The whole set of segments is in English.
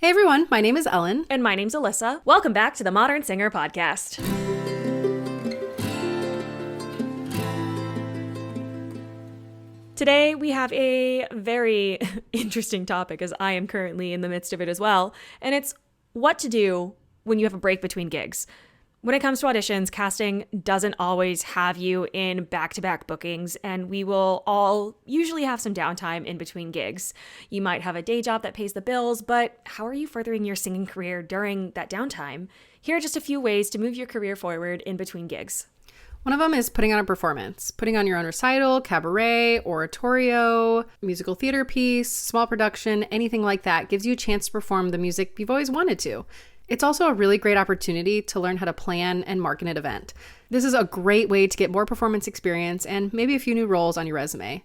Hey everyone, my name is Ellen. And my name's Alyssa. Welcome back to the Modern Singer Podcast. Today we have a very interesting topic, as I am currently in the midst of it as well, and it's what to do when you have a break between gigs. When it comes to auditions, casting doesn't always have you in back-to-back bookings, and we will all usually have some downtime in between gigs. You might have a day job that pays the bills, but how are you furthering your singing career during that downtime? Here are just a few ways to move your career forward in between gigs. One of them is putting on a performance, putting on your own recital, cabaret, oratorio, musical theater piece, small production, anything like that gives you a chance to perform the music you've always wanted to. It's also a really great opportunity to learn how to plan and market an event. This is a great way to get more performance experience and maybe a few new roles on your resume.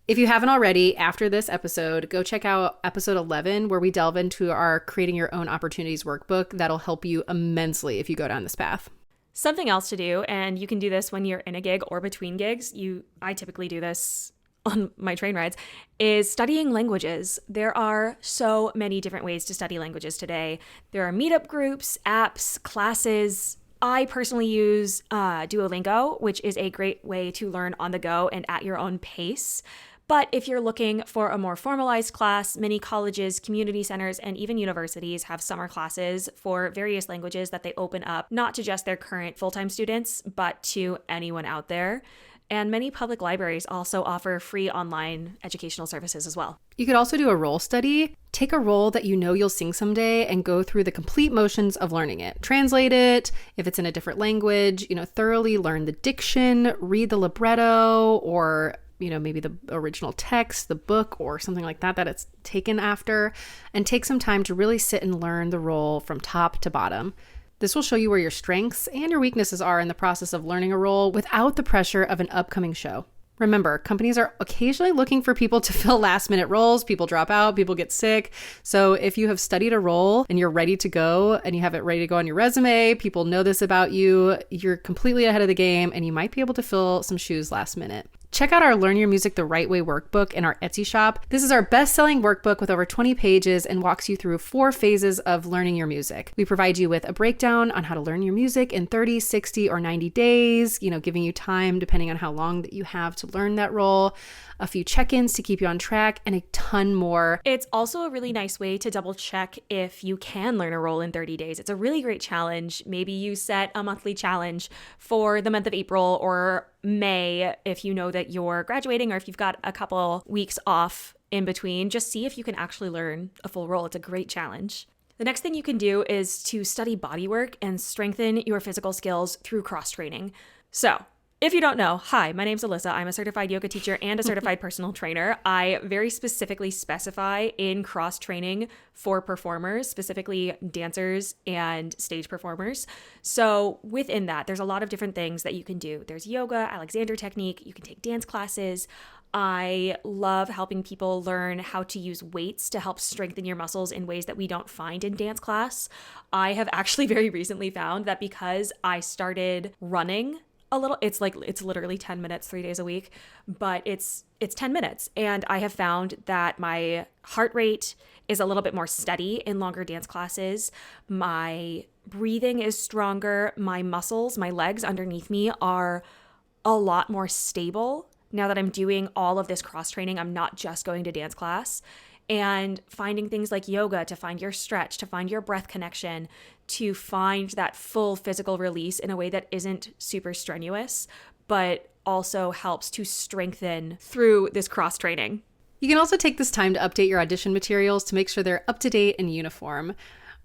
If you haven't already, after this episode, go check out episode 11, where we delve into our Creating Your Own Opportunities workbook. That'll help you immensely if you go down this path. Something else to do, and you can do this when you're in a gig or between gigs, I typically do this on my train rides, is studying languages. There are so many different ways to study languages today. There are meetup groups, apps, classes. I personally use Duolingo, which is a great way to learn on the go and at your own pace. But if you're looking for a more formalized class, many colleges, community centers, and even universities have summer classes for various languages that they open up, not to just their current full-time students, but to anyone out there. And many public libraries also offer free online educational services as well. You could also do a role study. Take a role that you know you'll sing someday and go through the complete motions of learning it. Translate it, if it's in a different language, thoroughly learn the diction, read the libretto, or maybe the original text, the book, or something like that it's taken after, and take some time to really sit and learn the role from top to bottom. This will show you where your strengths and your weaknesses are in the process of learning a role without the pressure of an upcoming show. Remember, companies are occasionally looking for people to fill last-minute roles. People drop out, people get sick. So if you have studied a role and you're ready to go and you have it ready to go on your resume, people know this about you, you're completely ahead of the game, and you might be able to fill some shoes last minute. Check out our Learn Your Music the Right Way workbook in our Etsy shop. This is our best-selling workbook with over 20 pages and walks you through 4 phases of learning your music. We provide you with a breakdown on how to learn your music in 30, 60, or 90 days, giving you time depending on how long that you have to learn that role, a few check-ins to keep you on track, and a ton more. It's also a really nice way to double check if you can learn a role in 30 days. It's a really great challenge. Maybe you set a monthly challenge for the month of April or May if you know that you're graduating, or if you've got a couple weeks off in between. Just see if you can actually learn a full role. It's a great challenge. The next thing you can do is to study bodywork and strengthen your physical skills through cross-training. So, if you don't know, hi, my name's Alyssa. I'm a certified yoga teacher and a certified personal trainer. I very specifically specify in cross-training for performers, specifically dancers and stage performers. So within that, there's a lot of different things that you can do. There's yoga, Alexander technique, you can take dance classes. I love helping people learn how to use weights to help strengthen your muscles in ways that we don't find in dance class. I have actually very recently found that because I started running a little, it's literally 10 minutes, 3 days a week, but it's 10 minutes. And I have found that my heart rate is a little bit more steady in longer dance classes. My breathing is stronger. My muscles, my legs underneath me are a lot more stable now that I'm doing all of this cross training. I'm not just going to dance class. And finding things like yoga to find your stretch, to find your breath connection, to find that full physical release in a way that isn't super strenuous, but also helps to strengthen through this cross training. You can also take this time to update your audition materials to make sure they're up to date and uniform.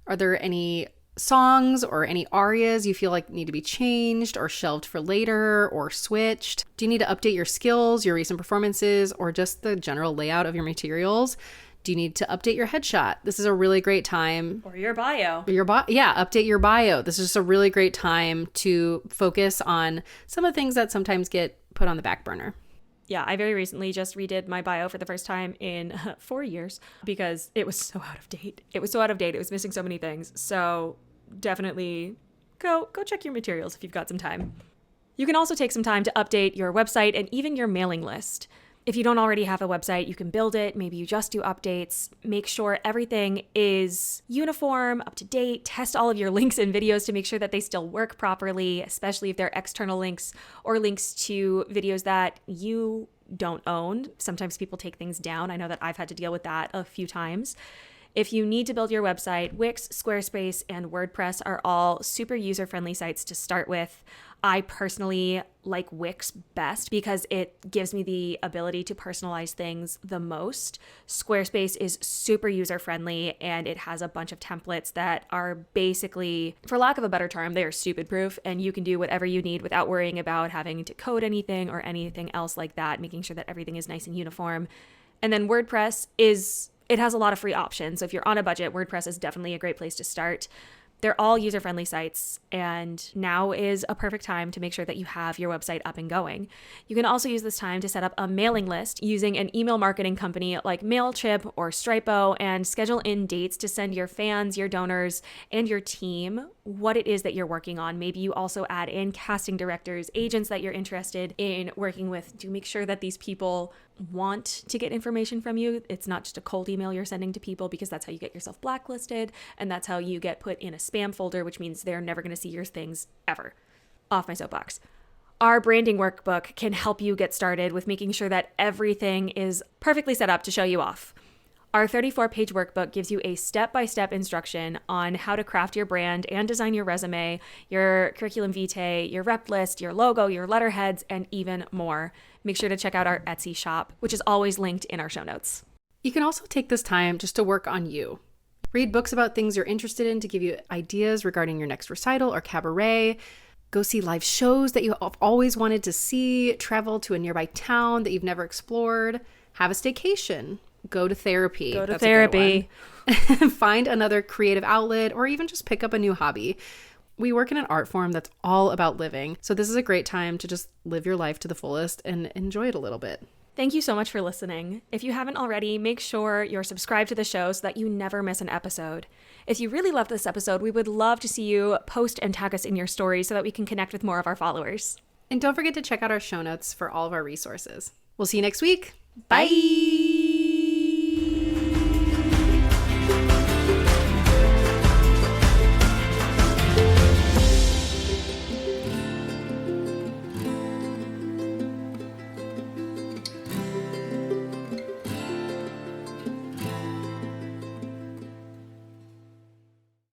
Are there any songs or any arias you feel like need to be changed or shelved for later or switched? Do you need to update your skills, your recent performances, or just the general layout of your materials? Do you need to update your headshot? This is a really great time. Or your bio. Update your bio. This is just a really great time to focus on some of the things that sometimes get put on the back burner. Yeah, I very recently just redid my bio for the first time in 4 years because it was so out of date. It was missing so many things. So definitely go check your materials if you've got some time. You can also take some time to update your website and even your mailing list. If you don't already have a website, you can build it. Maybe you just do updates. Make sure everything is uniform, up to date. Test all of your links and videos to make sure that they still work properly, especially if they're external links or links to videos that you don't own. Sometimes people take things down. I know that I've had to deal with that a few times. If you need to build your website, Wix, Squarespace, and WordPress are all super user-friendly sites to start with. I personally like Wix best because it gives me the ability to personalize things the most. Squarespace is super user-friendly and it has a bunch of templates that are basically, for lack of a better term, they are stupid-proof, and you can do whatever you need without worrying about having to code anything or anything else like that, making sure that everything is nice and uniform. And then WordPress it has a lot of free options. So if you're on a budget, WordPress is definitely a great place to start. They're all user-friendly sites, and now is a perfect time to make sure that you have your website up and going. You can also use this time to set up a mailing list using an email marketing company like MailChimp or Stripo and schedule in dates to send your fans, your donors, and your team what it is that you're working on. Maybe you also add in casting directors, agents that you're interested in working with to make sure that these people want to get information from you. It's not just a cold email you're sending to people, because that's how you get yourself blacklisted, and that's how you get put in a spam folder, which means they're never going to see your things ever. Off my soapbox. Our branding workbook can help you get started with making sure that everything is perfectly set up to show you off. Our 34-page workbook gives you a step-by-step instruction on how to craft your brand and design your resume, your curriculum vitae, your rep list, your logo, your letterheads, and even more. Make sure to check out our Etsy shop, which is always linked in our show notes. You can also take this time just to work on you. Read books about things you're interested in to give you ideas regarding your next recital or cabaret. Go see live shows that you have always wanted to see. Travel to a nearby town that you've never explored. Have a staycation. Go to therapy. That's therapy. Find another creative outlet, or even just pick up a new hobby. We work in an art form that's all about living, so this is a great time to just live your life to the fullest and enjoy it a little bit. Thank you so much for listening. If you haven't already, make sure you're subscribed to the show so that you never miss an episode. If you really love this episode, we would love to see you post and tag us in your stories so that we can connect with more of our followers. And don't forget to check out our show notes for all of our resources. We'll see you next week. Bye!